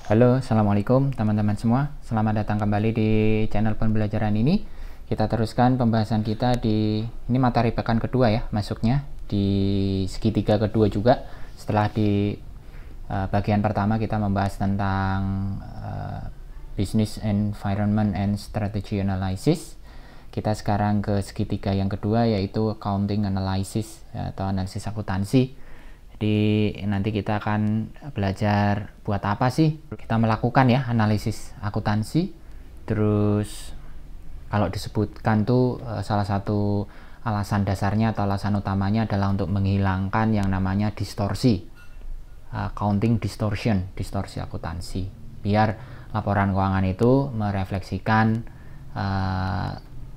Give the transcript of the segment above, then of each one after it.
Halo, Assalamualaikum teman-teman semua. Selamat datang kembali di channel pembelajaran ini. Kita teruskan pembahasan kita ini materi pekan kedua ya, masuknya di segitiga kedua juga. Setelah di bagian pertama kita membahas tentang Business Environment and Strategy Analysis. Kita sekarang ke segitiga yang kedua, yaitu Accounting Analysis atau analisis akuntansi. Jadi nanti kita akan belajar buat apa sih kita melakukan ya analisis akuntansi. Terus kalau disebutkan tuh salah satu alasan dasarnya atau alasan utamanya adalah untuk menghilangkan yang namanya distorsi, accounting distortion, distorsi akuntansi, biar laporan keuangan itu merefleksikan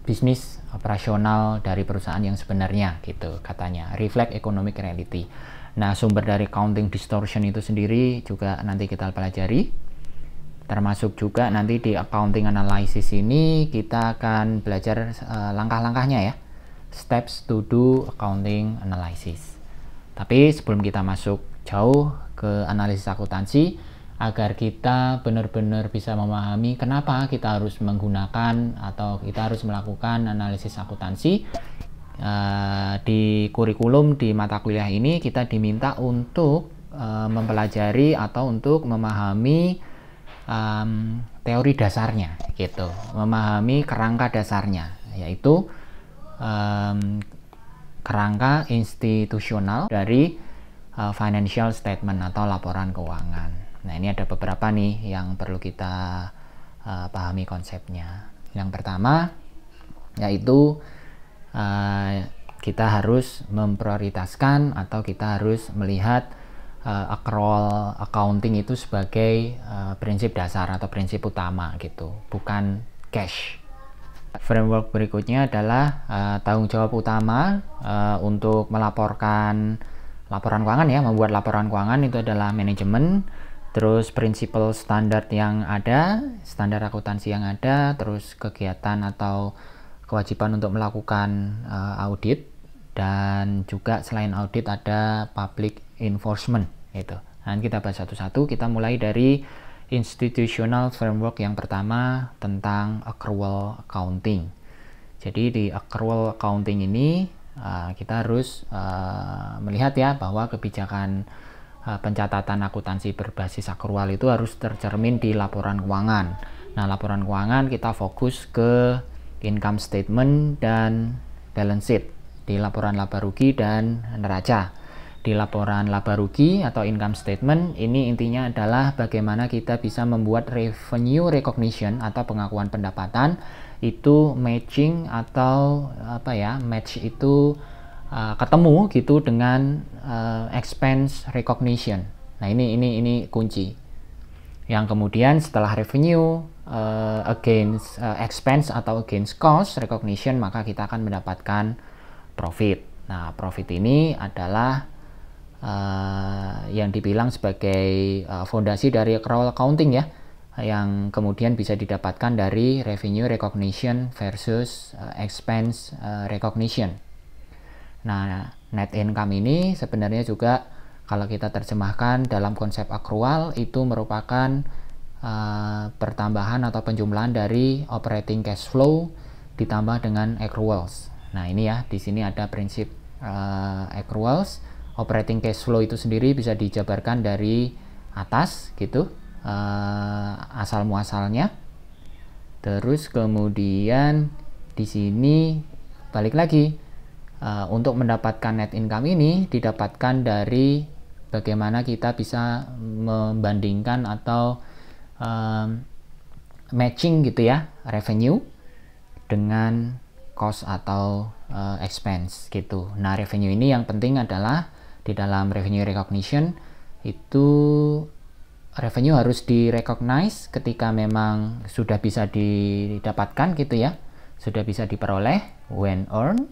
bisnis operasional dari perusahaan yang sebenarnya gitu katanya, reflect economic reality. Nah, sumber dari accounting distortion itu sendiri juga nanti kita pelajari, termasuk juga nanti di accounting analysis ini kita akan belajar langkah-langkahnya ya, steps to do accounting analysis. Tapi sebelum kita masuk jauh ke analisis akuntansi, agar kita benar-benar bisa memahami kenapa kita harus menggunakan atau kita harus melakukan analisis akuntansi, di kurikulum di mata kuliah ini kita diminta untuk mempelajari atau untuk memahami teori dasarnya gitu, memahami kerangka dasarnya, yaitu kerangka institusional dari financial statement atau laporan keuangan. Nah, ini ada beberapa nih yang perlu kita pahami konsepnya. Yang pertama yaitu kita harus memprioritaskan atau kita harus melihat accrual accounting itu sebagai prinsip dasar atau prinsip utama gitu, bukan cash. Framework berikutnya adalah tanggung jawab utama untuk melaporkan laporan keuangan ya, membuat laporan keuangan itu adalah manajemen. Terus prinsipal standar yang ada, standar akuntansi yang ada, terus kegiatan atau kewajiban untuk melakukan audit, dan juga selain audit ada public enforcement itu. Dan kita bahas satu-satu. Kita mulai dari institutional framework yang pertama tentang accrual accounting. Jadi di accrual accounting ini kita harus melihat ya bahwa kebijakan pencatatan akuntansi berbasis accrual itu harus tercermin di laporan keuangan. Nah, laporan keuangan kita fokus ke income statement dan balance sheet, di laporan laba rugi dan neraca. Di laporan laba rugi atau income statement ini intinya adalah bagaimana kita bisa membuat revenue recognition atau pengakuan pendapatan itu matching atau match itu ketemu gitu dengan expense recognition. Nah, ini kunci. Yang kemudian setelah revenue against expense atau against cost recognition, maka kita akan mendapatkan profit. Nah, profit ini adalah yang dibilang sebagai fondasi dari accrual accounting ya, yang kemudian bisa didapatkan dari revenue recognition versus expense recognition. Nah, net income ini sebenarnya juga kalau kita terjemahkan dalam konsep accrual itu merupakan pertambahan atau penjumlahan dari operating cash flow ditambah dengan accruals. Nah, ini ya, di sini ada prinsip accruals. Operating cash flow itu sendiri bisa dijabarkan dari atas gitu, asal muasalnya. Terus kemudian di sini balik lagi, untuk mendapatkan net income ini didapatkan dari bagaimana kita bisa membandingkan atau matching gitu ya, revenue dengan cost atau expense gitu. Nah, revenue ini yang penting adalah di dalam revenue recognition itu revenue harus di-recognize ketika memang sudah bisa didapatkan gitu ya, sudah bisa diperoleh, when earned.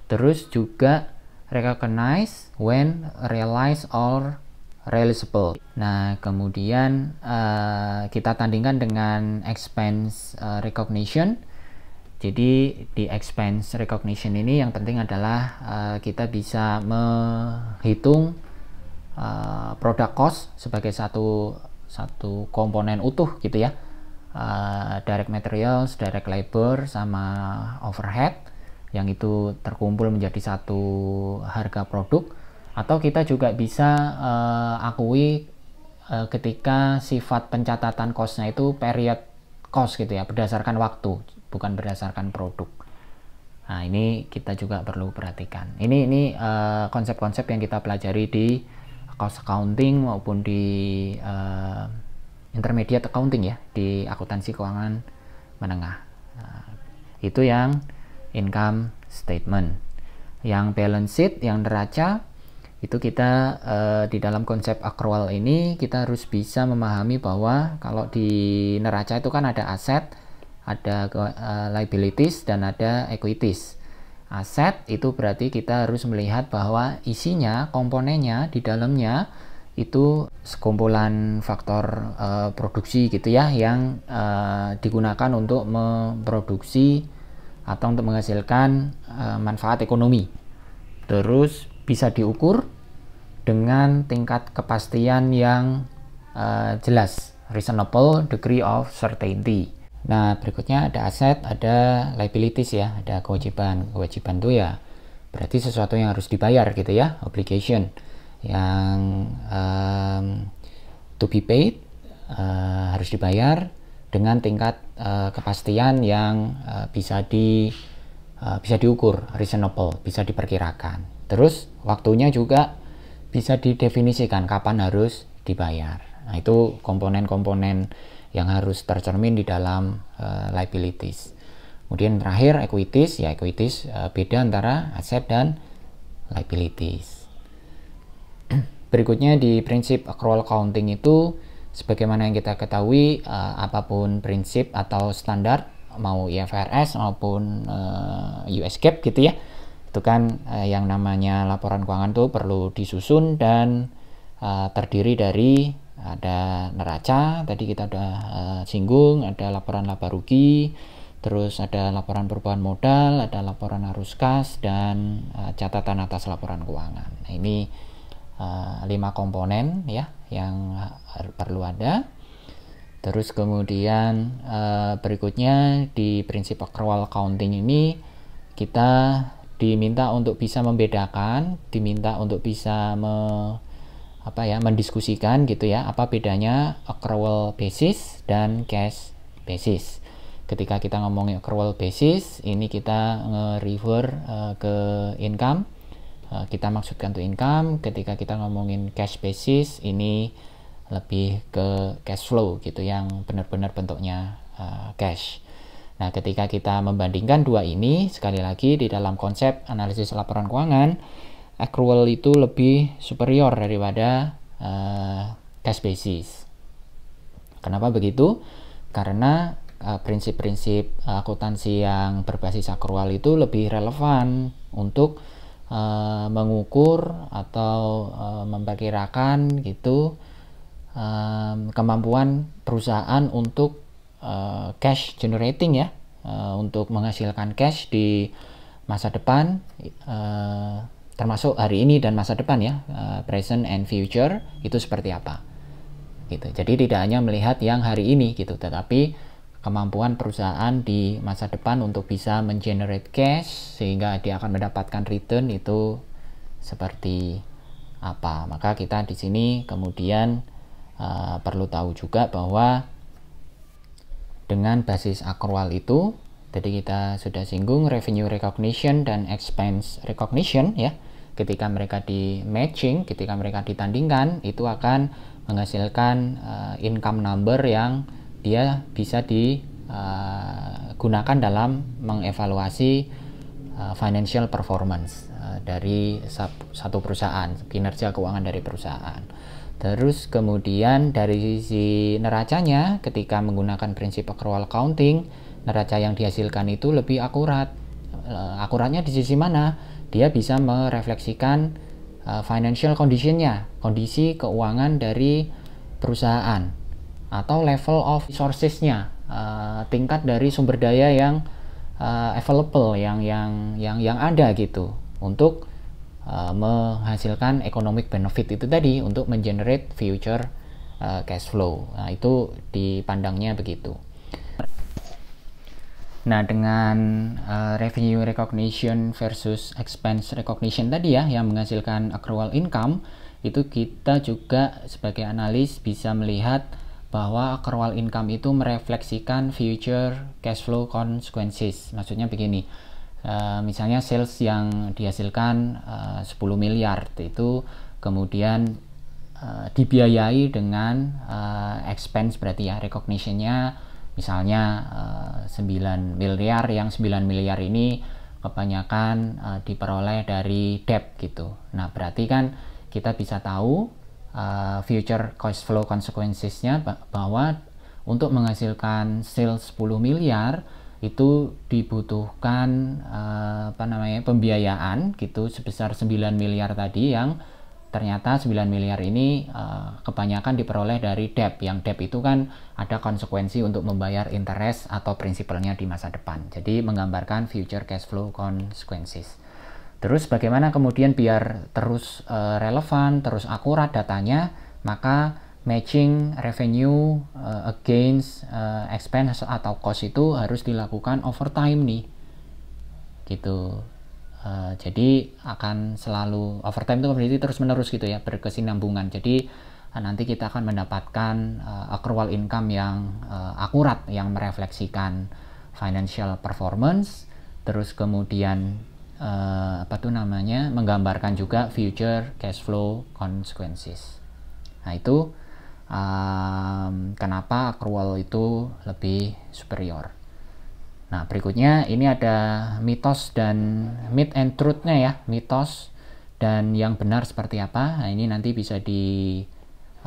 Terus juga recognize when realized or realizable. Nah, kemudian kita tandingkan dengan expense recognition. Jadi di expense recognition ini yang penting adalah kita bisa menghitung product cost sebagai satu satu komponen utuh gitu ya, direct materials, direct labor, sama overhead, yang itu terkumpul menjadi satu harga produk. Atau kita juga bisa akui ketika sifat pencatatan cost-nya itu period cost gitu ya, berdasarkan waktu, bukan berdasarkan produk. Nah, ini kita juga perlu perhatikan. Ini konsep-konsep yang kita pelajari di cost accounting maupun di intermediate accounting ya, di akuntansi keuangan menengah. Nah, itu yang income statement. Yang balance sheet, yang neraca, itu kita di dalam konsep accrual ini kita harus bisa memahami bahwa kalau di neraca itu kan ada aset, ada liabilities, dan ada equities. Aset itu berarti kita harus melihat bahwa isinya, komponennya di dalamnya itu sekumpulan faktor produksi gitu ya, yang digunakan untuk memproduksi atau untuk menghasilkan manfaat ekonomi. Terus bisa diukur dengan tingkat kepastian yang jelas, reasonable degree of certainty. Nah, berikutnya ada aset, ada liabilities ya, ada kewajiban. Kewajiban itu ya berarti sesuatu yang harus dibayar gitu ya, obligation yang to be paid, harus dibayar dengan tingkat kepastian yang bisa diukur, reasonable, bisa diperkirakan. Terus waktunya juga bisa didefinisikan kapan harus dibayar. Nah, itu komponen-komponen yang harus tercermin di dalam liabilities. Kemudian terakhir equities, ya equities beda antara aset dan liabilities. Berikutnya di prinsip accrual accounting itu, sebagaimana yang kita ketahui, apapun prinsip atau standar, mau IFRS maupun US GAAP gitu ya, itu kan yang namanya laporan keuangan tuh perlu disusun dan terdiri dari ada neraca, tadi kita udah singgung, ada laporan laba rugi, terus ada laporan perubahan modal, ada laporan arus kas, dan catatan atas laporan keuangan. Nah, ini 5 komponen ya yang perlu ada. Terus kemudian berikutnya di prinsip accrual accounting ini kita diminta untuk bisa membedakan, diminta untuk bisa mendiskusikan gitu ya, apa bedanya accrual basis dan cash basis. Ketika kita ngomongin accrual basis, ini kita nge-refer ke income, kita maksudkan tuh income. Ketika kita ngomongin cash basis, ini lebih ke cash flow gitu, yang benar-benar bentuknya cash. Nah, ketika kita membandingkan dua ini, sekali lagi di dalam konsep analisis laporan keuangan, accrual itu lebih superior daripada cash basis. Kenapa begitu? Karena prinsip-prinsip akuntansi yang berbasis accrual itu lebih relevan untuk mengukur atau memperkirakan gitu kemampuan perusahaan untuk cash generating ya, untuk menghasilkan cash di masa depan, termasuk hari ini dan masa depan ya, present and future itu seperti apa gitu. Jadi tidak hanya melihat yang hari ini gitu, tetapi kemampuan perusahaan di masa depan untuk bisa mengenerate cash sehingga dia akan mendapatkan return itu seperti apa. Maka kita di sini kemudian perlu tahu juga bahwa dengan basis accrual itu, tadi kita sudah singgung revenue recognition dan expense recognition ya. Ketika mereka di matching, ketika mereka ditandingkan, itu akan menghasilkan income number yang dia bisa digunakan dalam mengevaluasi financial performance dari satu perusahaan, kinerja keuangan dari perusahaan. Terus kemudian dari sisi neracanya, ketika menggunakan prinsip accrual accounting, neraca yang dihasilkan itu lebih akurat. Akuratnya di sisi mana? Dia bisa merefleksikan financial condition-nya, kondisi keuangan dari perusahaan, atau level of resources-nya, tingkat dari sumber daya yang available, yang ada gitu, untuk menghasilkan economic benefit itu tadi, untuk mengenerate future cash flow. Nah, itu dipandangnya begitu. Nah, dengan revenue recognition versus expense recognition tadi ya, yang menghasilkan accrual income, itu kita juga sebagai analis bisa melihat bahwa accrual income itu merefleksikan future cash flow consequences. Maksudnya begini, misalnya sales yang dihasilkan 10 miliar itu kemudian dibiayai dengan expense, berarti ya recognition-nya misalnya 9 miliar, yang 9 miliar ini kebanyakan diperoleh dari debt gitu. Nah, berarti kan kita bisa tahu future cash flow consequences-nya bahwa untuk menghasilkan sales 10 miliar itu dibutuhkan pembiayaan gitu sebesar 9 miliar tadi, yang ternyata 9 miliar ini kebanyakan diperoleh dari debt, yang debt itu kan ada konsekuensi untuk membayar interest atau prinsipalnya di masa depan. Jadi menggambarkan future cash flow consequences. Terus bagaimana kemudian biar terus relevan, terus akurat datanya, maka matching revenue against expense atau cost itu harus dilakukan over time nih gitu. Jadi akan selalu overtime itu berarti terus menerus gitu ya, berkesinambungan. Jadi nanti kita akan mendapatkan accrual income yang akurat, yang merefleksikan financial performance, terus kemudian menggambarkan juga future cash flow consequences. Nah, itu kenapa accrual itu lebih superior. Nah, berikutnya ini ada mitos dan myth and truth-nya ya, mitos dan yang benar seperti apa. Nah, ini nanti bisa dibaca.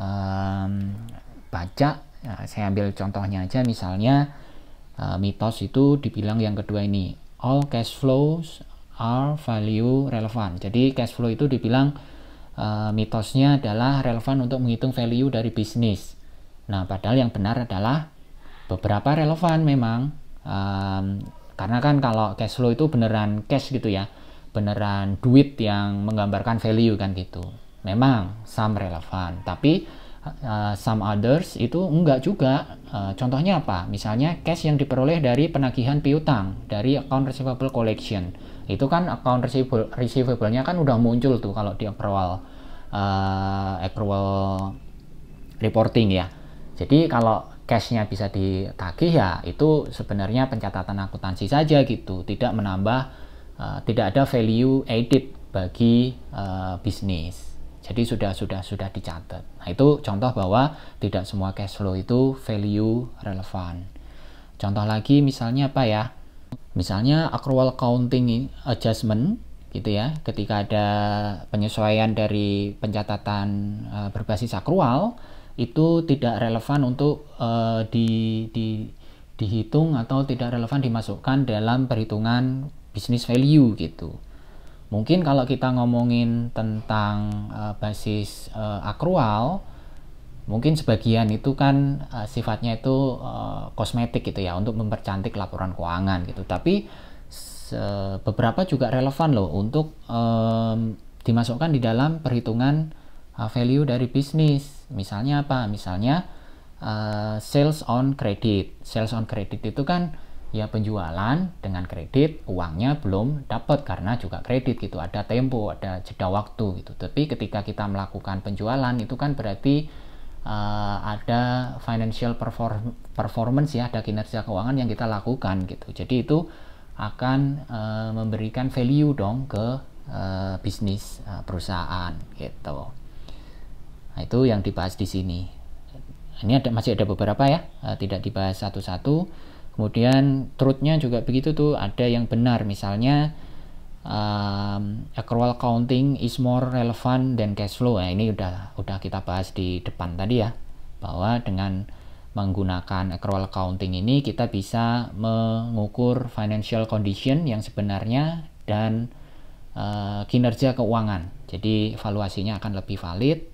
Nah, saya ambil contohnya aja, misalnya mitos itu dibilang yang kedua ini, all cash flows are value relevant. Jadi cash flow itu dibilang mitosnya adalah relevan untuk menghitung value dari bisnis. Nah, padahal yang benar adalah beberapa relevan memang. Karena kan kalau cash flow itu beneran cash gitu ya, beneran duit yang menggambarkan value kan gitu. Memang some relevan, tapi some others itu enggak juga. Contohnya apa? Misalnya cash yang diperoleh dari penagihan piutang, dari account receivable collection. Itu kan account receivable-nya kan udah muncul tuh kalau di accrual reporting ya. Jadi kalau cash-nya bisa ditagih ya, itu sebenarnya pencatatan akuntansi saja gitu, tidak menambah, tidak ada value added bagi bisnis. Jadi sudah dicatat. Nah, itu contoh bahwa tidak semua cash flow itu value relevan. Contoh lagi misalnya apa ya? Misalnya accrual accounting adjustment gitu ya, ketika ada penyesuaian dari pencatatan berbasis accrual, itu tidak relevan untuk dihitung atau tidak relevan dimasukkan dalam perhitungan business value gitu. Mungkin kalau kita ngomongin tentang basis accrual, mungkin sebagian itu kan sifatnya itu kosmetik gitu ya, untuk mempercantik laporan keuangan gitu. Tapi beberapa juga relevan loh untuk dimasukkan di dalam perhitungan value dari bisnis. Misalnya apa? Misalnya sales on credit. Sales on credit itu kan ya penjualan dengan kredit, uangnya belum dapat karena juga kredit gitu, ada tempo, ada jeda waktu gitu. Tapi ketika kita melakukan penjualan itu kan berarti ada financial performance ya, ada kinerja keuangan yang kita lakukan gitu. Jadi itu akan memberikan value dong ke bisnis perusahaan gitu. Nah, itu yang dibahas di sini. Ini masih ada beberapa ya, tidak dibahas satu-satu. Kemudian truth-nya juga begitu tuh, ada yang benar. Misalnya accrual accounting is more relevant than cash flow. Nah, ini udah kita bahas di depan tadi ya, bahwa dengan menggunakan accrual accounting ini kita bisa mengukur financial condition yang sebenarnya dan kinerja keuangan. Jadi valuasinya akan lebih valid.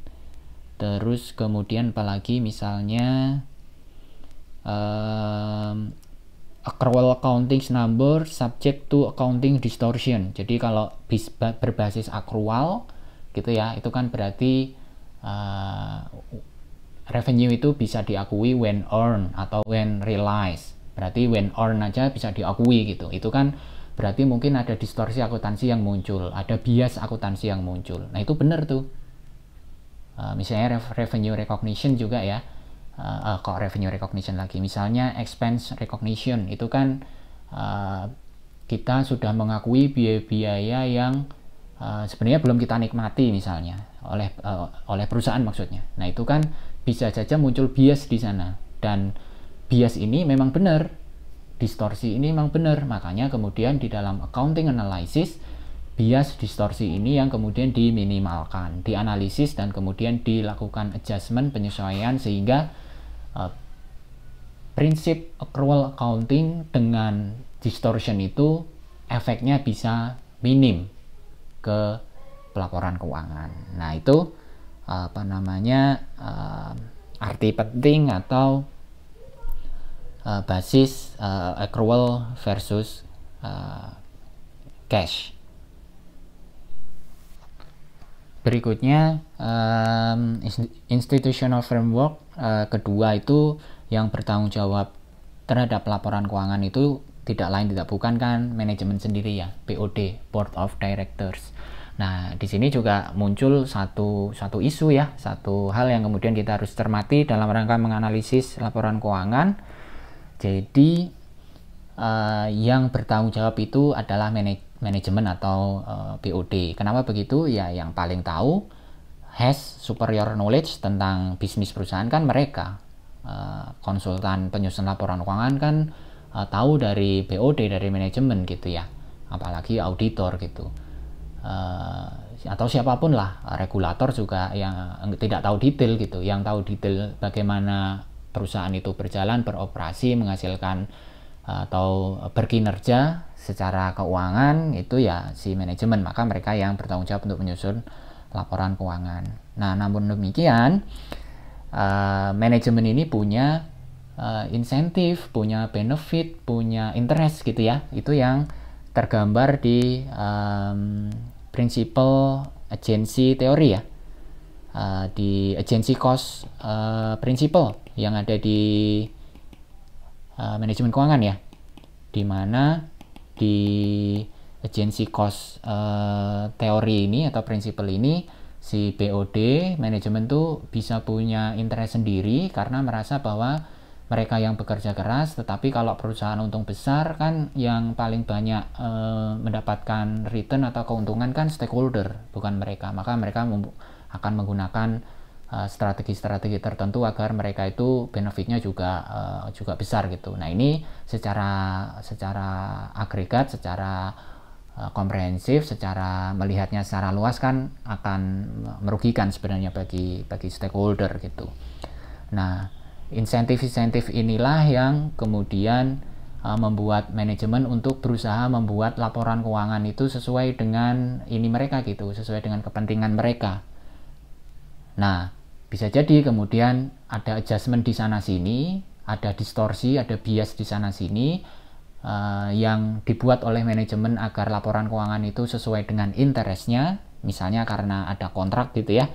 Terus kemudian apalagi misalnya accrual accounting number subject to accounting distortion. Jadi kalau berbasis accrual gitu ya, itu kan berarti revenue itu bisa diakui when earned atau when realized. Berarti when earned aja bisa diakui gitu. Itu kan berarti mungkin ada distorsi akuntansi yang muncul, ada bias akuntansi yang muncul. Nah itu benar tuh. Misalnya revenue recognition juga ya. Kok revenue recognition lagi? Misalnya expense recognition itu kan kita sudah mengakui biaya-biaya yang sebenarnya belum kita nikmati misalnya oleh perusahaan maksudnya. Nah itu kan bisa saja muncul bias di sana, dan bias ini memang benar, distorsi ini memang benar. Makanya kemudian di dalam accounting analysis, bias distorsi ini yang kemudian diminimalkan, dianalisis, dan kemudian dilakukan adjustment, penyesuaian, sehingga prinsip accrual accounting dengan distortion itu efeknya bisa minim ke pelaporan keuangan. Nah itu arti penting atau basis accrual versus cash. Berikutnya institutional framework kedua itu yang bertanggung jawab terhadap laporan keuangan itu tidak lain tidak bukan kan manajemen sendiri ya, BOD, Board of Directors. Nah di sini juga muncul satu isu ya, satu hal yang kemudian kita harus cermati dalam rangka menganalisis laporan keuangan. Jadi yang bertanggung jawab itu adalah manajemen atau BOD. Kenapa begitu? Ya yang paling tahu, has superior knowledge tentang bisnis perusahaan kan mereka. Konsultan penyusun laporan keuangan kan tahu dari BOD, dari manajemen gitu ya, apalagi auditor gitu, atau siapapun lah, regulator juga yang tidak tahu detail gitu. Yang tahu detail bagaimana perusahaan itu berjalan, beroperasi, menghasilkan atau berkinerja secara keuangan itu ya si manajemen. Maka mereka yang bertanggung jawab untuk menyusun laporan keuangan. Nah namun demikian manajemen ini punya insentif, punya benefit, punya interest gitu ya. Itu yang tergambar di prinsipal agency teori ya, di agency cost principle yang ada di manajemen keuangan ya, di mana di agency cost teori ini atau prinsipal ini si BOD manajemen tuh bisa punya interest sendiri karena merasa bahwa mereka yang bekerja keras, tetapi kalau perusahaan untung besar kan yang paling banyak mendapatkan return atau keuntungan kan stakeholder, bukan mereka. Maka mereka akan menggunakan strategi-strategi tertentu agar mereka itu benefitnya juga besar gitu. Nah ini secara agregat, secara komprehensif, secara melihatnya secara luas kan akan merugikan sebenarnya bagi stakeholder gitu. Nah insentif-insentif inilah yang kemudian membuat manajemen untuk berusaha membuat laporan keuangan itu sesuai dengan ini mereka gitu, sesuai dengan kepentingan mereka. Nah bisa jadi kemudian ada adjustment di sana sini, ada distorsi, ada bias di sana sini yang dibuat oleh manajemen agar laporan keuangan itu sesuai dengan interestnya. Misalnya karena ada kontrak gitu ya.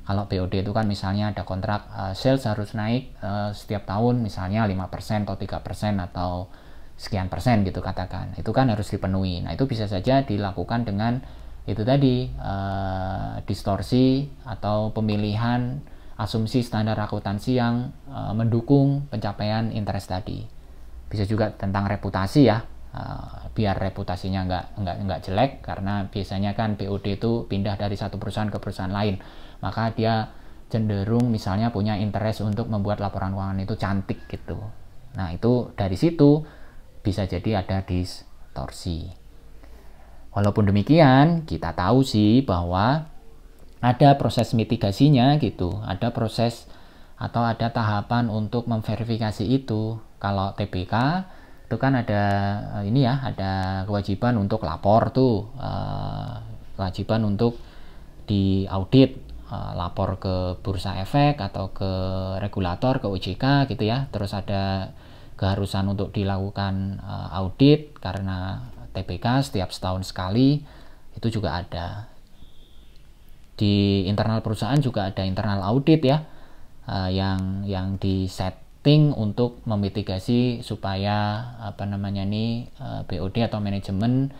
Kalau BOD itu kan misalnya ada kontrak sales harus naik setiap tahun misalnya 5% atau 3% atau sekian persen gitu katakan. Itu kan harus dipenuhi. Nah itu bisa saja dilakukan dengan itu tadi distorsi atau pemilihan asumsi standar akuntansi yang mendukung pencapaian interest tadi. Bisa juga tentang reputasi ya, biar reputasinya nggak jelek, karena biasanya kan BOD itu pindah dari satu perusahaan ke perusahaan lain. Maka dia cenderung misalnya punya interest untuk membuat laporan keuangan itu cantik gitu. Nah itu dari situ bisa jadi ada distorsi. Walaupun demikian kita tahu sih bahwa ada proses mitigasinya gitu, ada proses atau ada tahapan untuk memverifikasi itu. Kalau TBK itu kan ada ini ya, ada kewajiban untuk lapor tuh, kewajiban untuk diaudit, lapor ke bursa efek atau ke regulator, ke OJK gitu ya. Terus ada keharusan untuk dilakukan audit karena TBK setiap setahun sekali, itu juga ada. Di internal perusahaan juga ada internal audit ya, yang di setting untuk memitigasi supaya BOD atau manajemen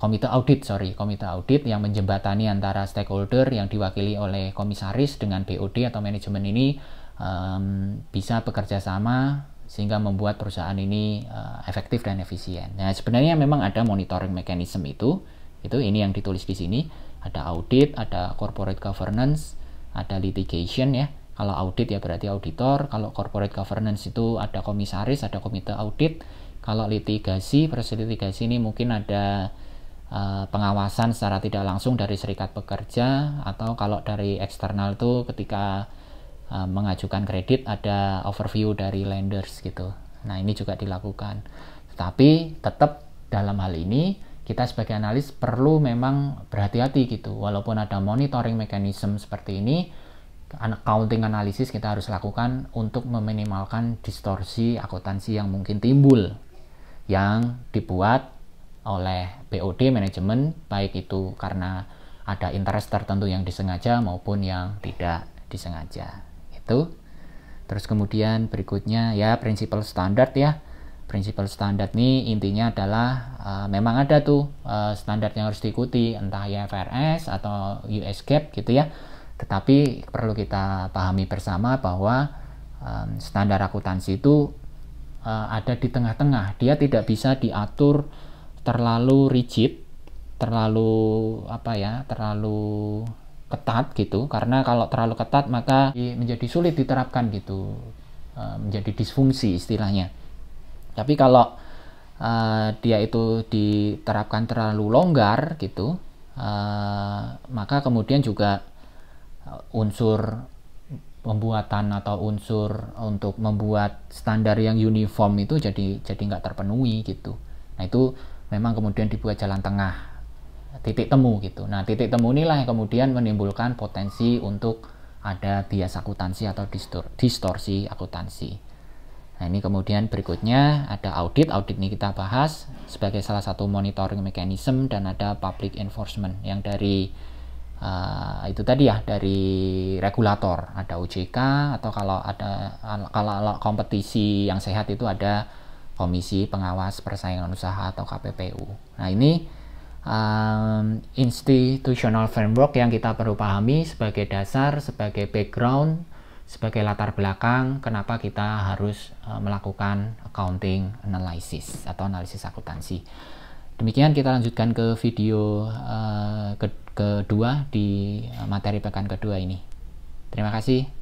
komite audit yang menjembatani antara stakeholder yang diwakili oleh komisaris dengan BOD atau manajemen ini bisa bekerja sama sehingga membuat perusahaan ini efektif dan efisien. Nah, sebenarnya memang ada monitoring mechanism itu ini yang ditulis di sini. Ada audit, ada corporate governance, ada litigation ya. Kalau audit ya berarti auditor, kalau corporate governance itu ada komisaris, ada komite audit. Kalau litigasi, proses litigasi ini mungkin ada pengawasan secara tidak langsung dari serikat pekerja, atau kalau dari eksternal itu ketika mengajukan kredit ada overview dari lenders gitu. Nah, ini juga dilakukan. Tetapi tetap dalam hal ini kita sebagai analis perlu memang berhati-hati gitu. Walaupun ada monitoring mechanism seperti ini, accounting analisis kita harus lakukan untuk meminimalkan distorsi akuntansi yang mungkin timbul yang dibuat oleh BOD manajemen, baik itu karena ada interest tertentu yang disengaja maupun yang tidak disengaja. Terus kemudian berikutnya ya prinsipal standar ya. Prinsipal standar ini intinya adalah memang ada tuh standar yang harus diikuti, entah IFRS atau US GAAP gitu ya. Tetapi perlu kita pahami bersama bahwa standar akuntansi itu ada di tengah-tengah. Dia tidak bisa diatur terlalu rigid, terlalu ketat gitu, karena kalau terlalu ketat maka menjadi sulit diterapkan gitu, menjadi disfungsi istilahnya. Tapi kalau dia itu diterapkan terlalu longgar gitu, maka kemudian juga unsur pembuatan atau unsur untuk membuat standar yang uniform itu jadi nggak terpenuhi gitu. Nah, itu memang kemudian dibuat jalan tengah, titik temu gitu. Nah, titik temu inilah yang kemudian menimbulkan potensi untuk ada bias akuntansi atau distorsi akuntansi. Nah, ini kemudian berikutnya ada audit. Audit ini kita bahas sebagai salah satu monitoring mechanism, dan ada public enforcement yang dari itu tadi ya, dari regulator, ada OJK, atau kalau kompetisi yang sehat itu ada Komisi Pengawas Persaingan Usaha atau KPPU. Nah, ini institutional framework yang kita perlu pahami sebagai dasar, sebagai background, sebagai latar belakang kenapa kita harus melakukan accounting analysis atau analisis akuntansi. Demikian, kita lanjutkan ke video kedua di materi pekan kedua ini. Terima kasih.